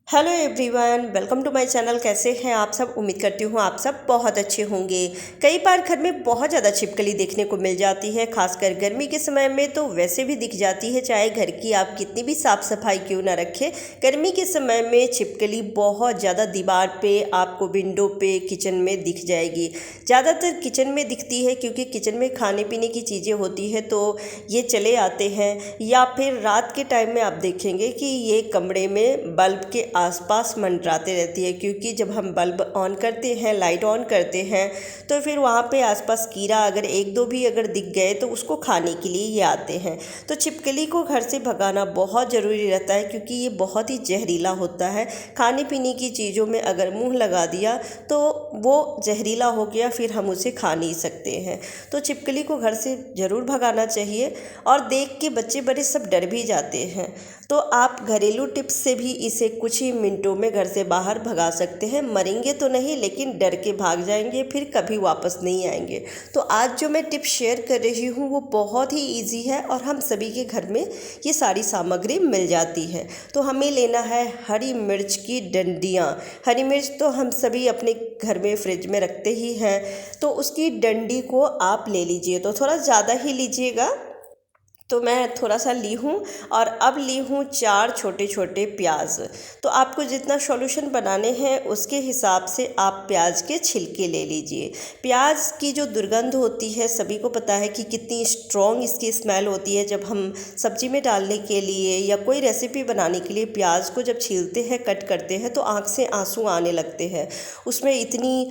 Hello everyone, welcome to my channel. कैसे हैं आप सब? उम्मीद करती हूँ आप सब बहुत अच्छे होंगे। कई बार घर में बहुत ज़्यादा छिपकली देखने को मिल जाती है, खासकर गर्मी के समय में तो वैसे भी दिख जाती है। चाहे घर की आप कितनी भी साफ़ सफाई क्यों ना रखें, गर्मी के समय में छिपकली बहुत ज़्यादा दीवार पे, आपको विंडो पे, किचन में दिख जाएगी। ज़्यादातर किचन में दिखती है क्योंकि किचन में खाने पीने की चीज़ें होती है तो ये चले आते हैं। या फिर रात के टाइम में आप देखेंगे कि ये कमरे में बल्ब के आसपास मंडराते रहती है, क्योंकि जब हम बल्ब ऑन करते हैं, लाइट ऑन करते हैं, तो फिर वहाँ पे आसपास कीड़ा अगर एक दो भी अगर दिख गए तो उसको खाने के लिए ये आते हैं। तो छिपकली को घर से भगाना बहुत ज़रूरी रहता है, क्योंकि ये बहुत ही जहरीला होता है। खाने पीने की चीज़ों में अगर मुंह लगा दिया तो वो जहरीला हो गया, फिर हम उसे खा नहीं सकते हैं। तो छिपकली को घर से ज़रूर भगाना चाहिए। और देख के बच्चे बड़े सब डर भी जाते हैं। तो आप घरेलू टिप्स से भी इसे कुछ ही मिनटों में घर से बाहर भगा सकते हैं। मरेंगे तो नहीं, लेकिन डर के भाग जाएंगे, फिर कभी वापस नहीं आएंगे। तो आज जो मैं टिप्स शेयर कर रही हूँ वो बहुत ही इजी है और हम सभी के घर में ये सारी सामग्री मिल जाती है। तो हमें लेना है हरी मिर्च की डंडियाँ। हरी मिर्च तो हम सभी अपने घर में फ्रिज में रखते ही हैं, तो उसकी डंडी को आप ले लीजिए। तो थोड़ा ज़्यादा ही लीजिएगा। तो मैं थोड़ा सा ली हूँ। और अब ली हूँ 4 छोटे छोटे प्याज। तो आपको जितना सॉल्यूशन बनाने हैं उसके हिसाब से आप प्याज के छिलके ले लीजिए। प्याज की जो दुर्गंध होती है, सभी को पता है कि कितनी स्ट्रॉन्ग इसकी स्मेल होती है। जब हम सब्जी में डालने के लिए या कोई रेसिपी बनाने के लिए प्याज को जब छीलते हैं, कट करते हैं, तो आँख से आंसू आने लगते हैं। उसमें इतनी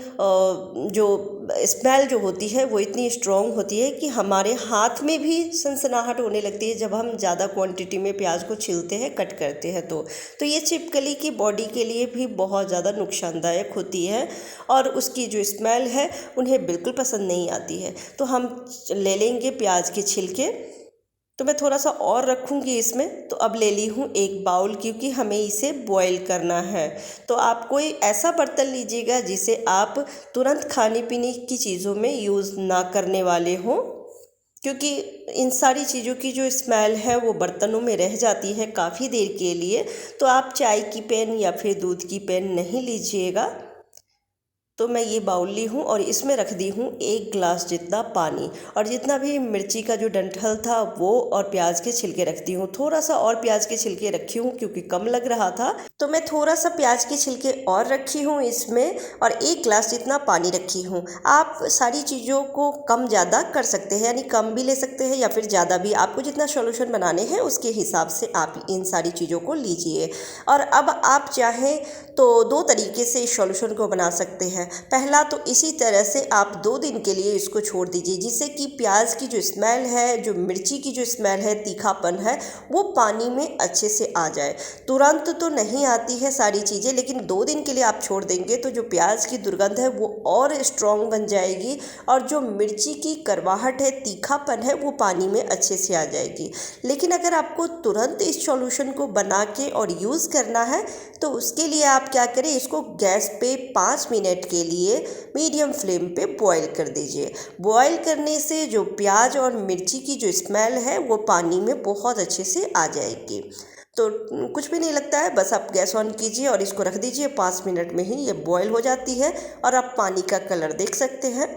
जो स्मेल जो होती है वो इतनी स्ट्रॉन्ग होती है कि हमारे हाथ में भी सनसनाहट होने लगती है जब हम ज़्यादा क्वांटिटी में प्याज को छीलते हैं, कट करते हैं। तो ये छिपकली की बॉडी के लिए भी बहुत ज़्यादा नुकसानदायक होती है और उसकी जो स्मेल है उन्हें बिल्कुल पसंद नहीं आती है। तो हम ले लेंगे प्याज के छिलके। तो मैं थोड़ा सा और रखूँगी इसमें। तो अब ले ली हूँ एक बाउल, क्योंकि हमें इसे बॉईल करना है। तो आप कोई ऐसा बर्तन लीजिएगा जिसे आप तुरंत खाने पीने की चीज़ों में यूज़ ना करने वाले हों, क्योंकि इन सारी चीज़ों की जो स्मेल है वो बर्तनों में रह जाती है काफ़ी देर के लिए। तो आप चाय की पेन या फिर दूध की पेन नहीं लीजिएगा। तो मैं ये बाउल ली हूँ और इसमें रख दी हूँ 1 गिलास जितना पानी। और जितना भी मिर्ची का जो डंठल था वो और प्याज के छिलके रखती हूँ। थोड़ा सा और प्याज के छिलके रखी हूँ क्योंकि कम लग रहा था, तो मैं थोड़ा सा प्याज के छिलके और रखी हूँ इसमें। और 1 गिलास जितना पानी रखी हूँ। आप सारी चीज़ों को कम ज़्यादा कर सकते हैं, यानी कम भी ले सकते हैं या फिर ज़्यादा भी। आपको जितना सॉल्यूशन बनाने हैं उसके हिसाब से आप इन सारी चीज़ों को लीजिए। और अब आप चाहें तो 2 तरीके से इस सॉल्यूशन को बना सकते हैं। पहला तो इसी तरह से आप 2 दिन के लिए इसको छोड़ दीजिए, जिससे कि प्याज की जो स्मेल है, जो मिर्ची की जो स्मेल है, तीखापन है, वो पानी में अच्छे से आ जाए। तुरंत तो नहीं आती है सारी चीज़ें, लेकिन 2 दिन के लिए आप छोड़ देंगे तो जो प्याज की दुर्गंध है वो और स्ट्रॉन्ग बन जाएगी और जो मिर्ची की करवाहट है, तीखापन है, वो पानी में अच्छे से आ जाएगी। लेकिन अगर आपको तुरंत इस सॉल्यूशन को बना के और यूज़ करना है तो उसके लिए आप क्या करें, इसको गैस पे 5 मिनट के लिए मीडियम फ्लेम पे बॉईल कर दीजिए। बॉईल करने से जो प्याज और मिर्ची की जो स्मेल है वो पानी में बहुत अच्छे से आ जाएगी। तो कुछ भी नहीं लगता है, बस आप गैस ऑन कीजिए और इसको रख दीजिए। 5 मिनट में ही ये बॉईल हो जाती है। और आप पानी का कलर देख सकते हैं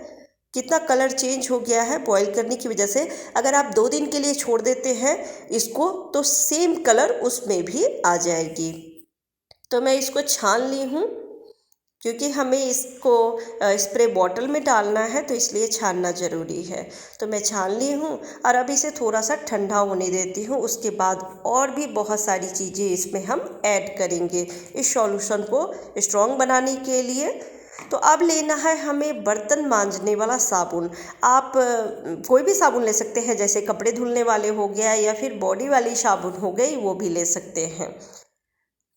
कितना कलर चेंज हो गया है बॉईल करने की वजह से। अगर आप 2 दिन के लिए छोड़ देते हैं इसको तो सेम कलर उसमें भी आ जाएगी। तो मैं इसको छान ली हूँ, क्योंकि हमें इसको स्प्रे बॉटल में डालना है तो इसलिए छानना ज़रूरी है। तो मैं छान ली हूँ और अब इसे थोड़ा सा ठंडा होने देती हूँ। उसके बाद और भी बहुत सारी चीज़ें इसमें हम ऐड करेंगे इस सॉल्यूशन को स्ट्रॉन्ग बनाने के लिए। तो अब लेना है हमें बर्तन मांजने वाला साबुन। आप कोई भी साबुन ले सकते हैं, जैसे कपड़े धुलने वाले हो गया या फिर बॉडी वाली साबुन हो गई, वो भी ले सकते हैं।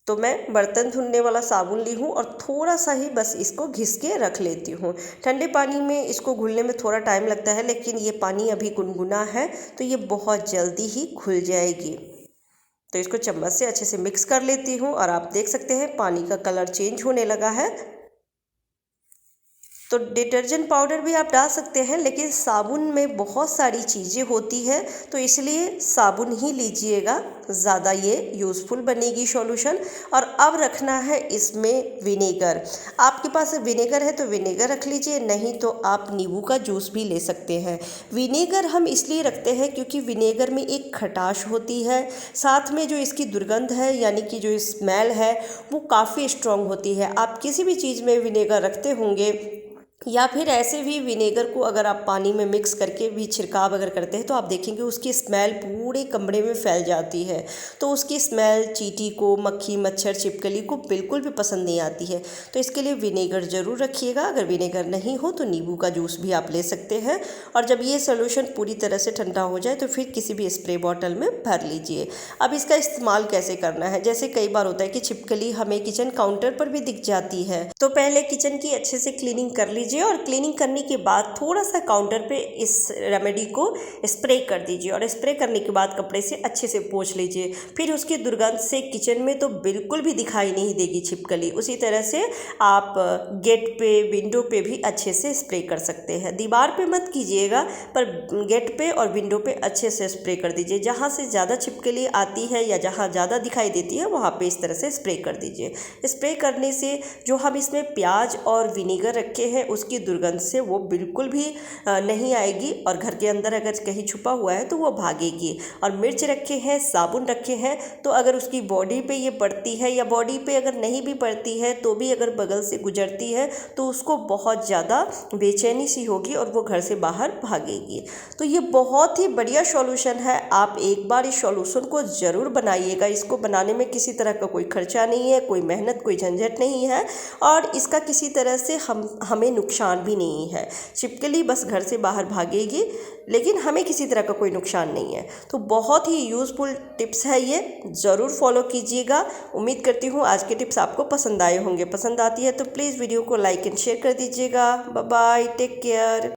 तो मैं बर्तन धुलने वाला साबुन ली हूँ और थोड़ा सा ही बस इसको घिस के रख लेती हूँ। ठंडे पानी में इसको घुलने में थोड़ा टाइम लगता है, लेकिन ये पानी अभी गुनगुना है तो ये बहुत जल्दी ही घुल जाएगी। तो इसको चम्मच से अच्छे से मिक्स कर लेती हूँ और आप देख सकते हैं पानी का कलर चेंज होने लगा है। तो डिटर्जेंट पाउडर भी आप डाल सकते हैं, लेकिन साबुन में बहुत सारी चीज़ें होती है, तो इसलिए साबुन ही लीजिएगा, ज़्यादा ये यूज़फुल बनेगी सॉल्यूशन। और अब रखना है इसमें विनेगर। आपके पास विनेगर है तो विनेगर रख लीजिए, नहीं तो आप नींबू का जूस भी ले सकते हैं। विनेगर हम इसलिए रखते हैं क्योंकि विनेगर में एक खटाश होती है, साथ में जो इसकी दुर्गंध है यानी कि जो स्मेल है वो काफ़ी स्ट्रॉन्ग होती है। आप किसी भी चीज़ में विनेगर रखते होंगे या फिर ऐसे भी विनेगर को अगर आप पानी में मिक्स करके भी छिड़काव अगर करते हैं तो आप देखेंगे उसकी स्मेल पूरे कमरे में फैल जाती है। तो उसकी स्मेल चींटी को, मक्खी मच्छर छिपकली को बिल्कुल भी पसंद नहीं आती है। तो इसके लिए विनेगर ज़रूर रखिएगा। अगर विनेगर नहीं हो तो नींबू का जूस भी आप ले सकते हैं। और जब ये सोल्यूशन पूरी तरह से ठंडा हो जाए तो फिर किसी भी स्प्रे बॉटल में भर लीजिए। अब इसका इस्तेमाल कैसे करना है, जैसे कई बार होता है कि छिपकली हमें किचन काउंटर पर भी दिख जाती है, तो पहले किचन की अच्छे से क्लीनिंग कर लीजिए और क्लीनिंग करने के बाद थोड़ा सा काउंटर पे इस रेमेडी को स्प्रे कर दीजिए और स्प्रे करने के बाद कपड़े से अच्छे से पोंछ लीजिए। फिर उसकी दुर्गंध से किचन में तो बिल्कुल भी दिखाई नहीं देगी छिपकली। उसी तरह से आप गेट पे, विंडो पे भी अच्छे से स्प्रे कर सकते हैं। दीवार पे मत कीजिएगा, पर गेट पे और विंडो पे अच्छे से स्प्रे कर दीजिए। जहाँ से ज़्यादा छिपकली आती है या जहाँ ज़्यादा दिखाई देती है वहाँ पे इस तरह से स्प्रे कर दीजिए। स्प्रे करने से जो हम इसमें प्याज और विनेगर रखे हैं उसकी दुर्गंध से वो बिल्कुल भी नहीं आएगी और घर के अंदर अगर कहीं छुपा हुआ है तो वो भागेगी। और मिर्च रखे हैं, साबुन रखे हैं, तो अगर उसकी बॉडी पे ये पड़ती है या बॉडी पे अगर नहीं भी पड़ती है तो भी अगर बगल से गुजरती है तो उसको बहुत ज़्यादा बेचैनी सी होगी और वो घर से बाहर भागेगी। तो ये बहुत ही बढ़िया सॉल्यूशन है। आप एक बार इस सॉल्यूशन को ज़रूर बनाइएगा। इसको बनाने में किसी तरह का कोई खर्चा नहीं है, कोई मेहनत, कोई झंझट नहीं है और इसका किसी तरह से हमें नुकसान भी नहीं है। छिपकली बस घर से बाहर भागेगी, लेकिन हमें किसी तरह का कोई नुकसान नहीं है। तो बहुत ही यूज़फुल टिप्स है, ये ज़रूर फॉलो कीजिएगा। उम्मीद करती हूँ आज के टिप्स आपको पसंद आए होंगे। पसंद आती है तो प्लीज़ वीडियो को लाइक एंड शेयर कर दीजिएगा। Bye bye, take care.